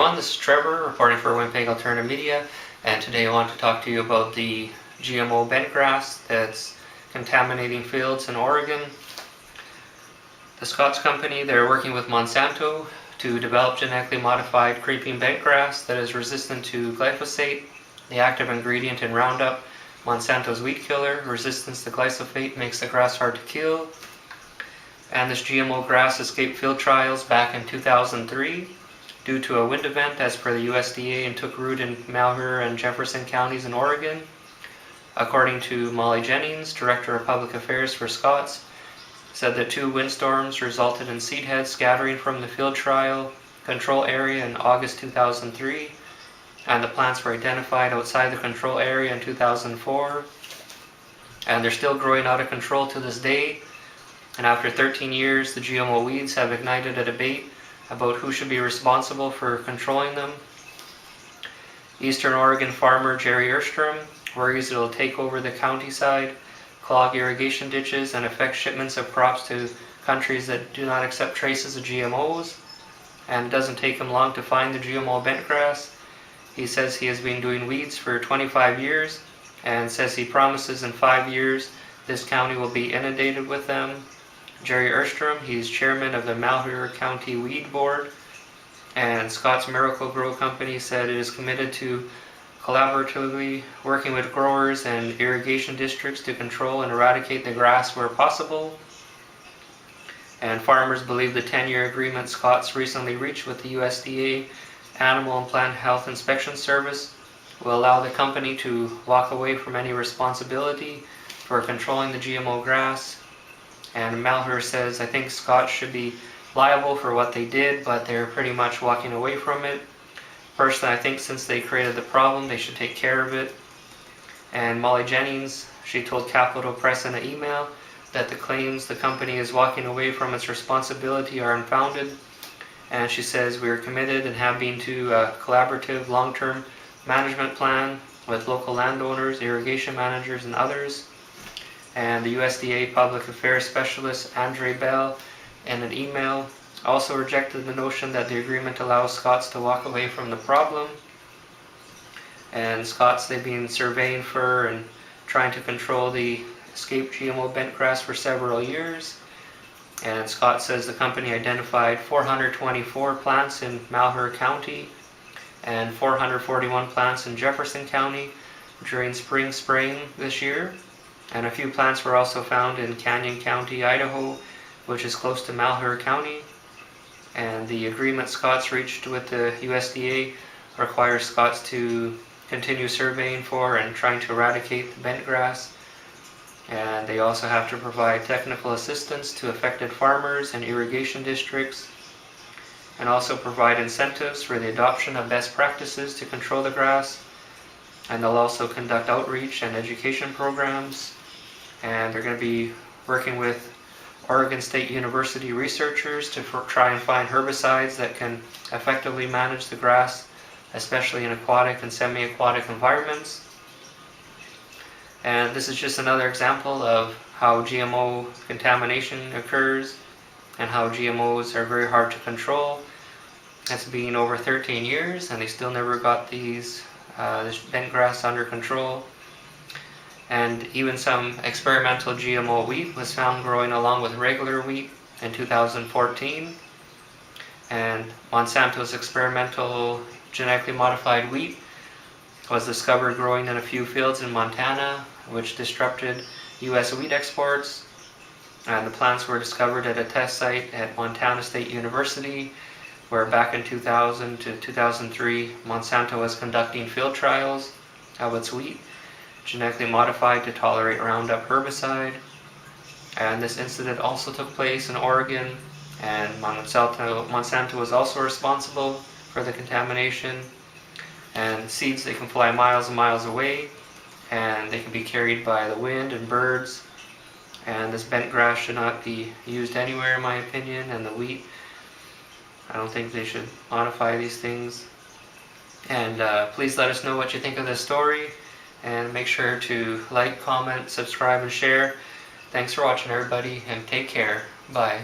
everyone, this is Trevor reporting for Winnipeg Alternative Media, and today I want to talk to you about the GMO bentgrass that's contaminating fields in Oregon. The Scott's company, they're working with Monsanto to develop genetically modified creeping bentgrass that is resistant to glyphosate, the active ingredient in Roundup, Monsanto's weed killer. Resistance to glyphosate makes the grass hard to kill. And this GMO grass escaped field trials back in 2003 due to a wind event as per the USDA and took root in Malheur and Jefferson counties in Oregon. According to Molly Jennings, Director of Public Affairs for Scott's, said that 2 windstorms resulted in seed heads scattering from the field trial control area in August 2003, and the plants were identified outside the control area in 2004, and they're still growing out of control to this day. And after 13 years, the GMO weeds have ignited a debate about who should be responsible for controlling them. Eastern Oregon farmer Jerry Erstrom worries it will take over the countryside, clog irrigation ditches, and affect shipments of crops to countries that do not accept traces of GMOs. And it doesn't take him long to find the GMO bentgrass. He says he has been doing weeds for 25 years and says he promises in 5 years this county will be inundated with them. Jerry Erstrom, he's chairman of the Malheur County Weed Board, and Scott's Miracle Grow Company said it is committed to collaboratively working with growers and irrigation districts to control and eradicate the grass where possible. And farmers believe the 10-year agreement Scott's recently reached with the USDA Animal and Plant Health Inspection Service will allow the company to walk away from any responsibility for controlling the GMO grass. And Malheur says, I think Scott should be liable for what they did, but they're pretty much walking away from it. Personally, I think since they created the problem, they should take care of it. And Molly Jennings, she told Capital Press in an email that the claims the company is walking away from its responsibility are unfounded. And she says, we are committed and have been to a collaborative long-term management plan with local landowners, irrigation managers, and others. And the USDA Public Affairs Specialist Andre Bell, in an email, also rejected the notion that the agreement allows Scott's to walk away from the problem. And Scott's, they've been surveying for and trying to control the escaped GMO bentgrass for several years. And Scott says the company identified 424 plants in Malheur County and 441 plants in Jefferson County during spring spraying this year. And a few plants were also found in Canyon County, Idaho, which is close to Malheur County. And the agreement Scott's reached with the USDA requires Scott's to continue surveying for and trying to eradicate the bentgrass. And they also have to provide technical assistance to affected farmers and irrigation districts, and also provide incentives for the adoption of best practices to control the grass. And they'll also conduct outreach and education programs. And they're going to be working with Oregon State University researchers to try and find herbicides that can effectively manage the grass, especially in aquatic and semi-aquatic environments. And this is just another example of how GMO contamination occurs and how GMOs are very hard to control. It's been over 13 years and they still never got this bentgrass under control. And even some experimental GMO wheat was found growing along with regular wheat in 2014. And Monsanto's experimental genetically modified wheat was discovered growing in a few fields in Montana, which disrupted U.S. wheat exports. And the plants were discovered at a test site at Montana State University, where back in 2000 to 2003, Monsanto was conducting field trials of its wheat, genetically modified to tolerate Roundup herbicide. And this incident also took place in Oregon, and Monsanto was also responsible for the contamination. And seeds, they can fly miles and miles away, and they can be carried by the wind and birds. And this bentgrass should not be used anywhere, in my opinion. And the wheat, I don't think they should modify these things. And please let us know what you think of this story. And make sure to like, comment, subscribe, and share. Thanks for watching, everybody, and take care. Bye.